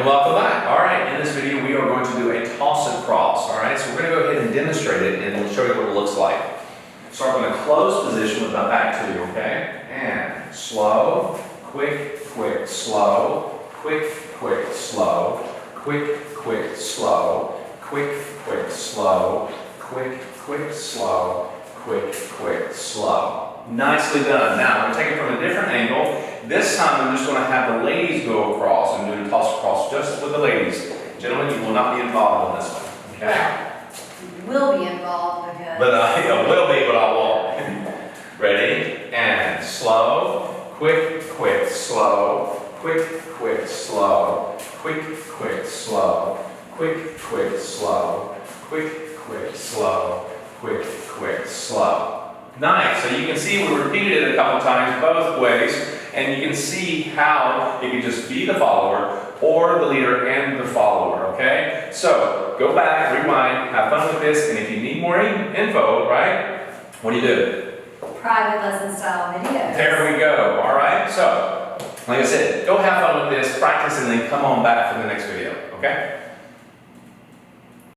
welcome back. All right, in this video we are going to do a toss and cross. All right, so we're going to go ahead and demonstrate it and we'll show you what it looks like. Start in a closed position with my back to you, okay? And slow, quick, quick, slow, quick, quick, slow, quick, quick, slow, quick, quick, slow, quick, quick, slow, quick, quick, slow. Nicely done. Now, I'm going to take it from a different angle. This time, I'm just going to have the ladies go across and do the toss across just with the ladies. Gentlemen, you will not be involved in this one, okay? You will be involved because... But I will be, but I won't. Ready? And slow, quick, quick, slow, quick, quick, slow, quick, quick, slow, quick, quick, slow, quick, quick, slow, quick, quick, slow. Nice. So you can see we repeated it a couple times both ways, and you can see how it can just be the follower or the leader and the follower, okay? So go back, rewind, have fun with this, and if you need more info, right, what do? Private lesson style videos. There we go. All right. So, like I said, go have fun with this, practice, and then come on back for the next video, okay?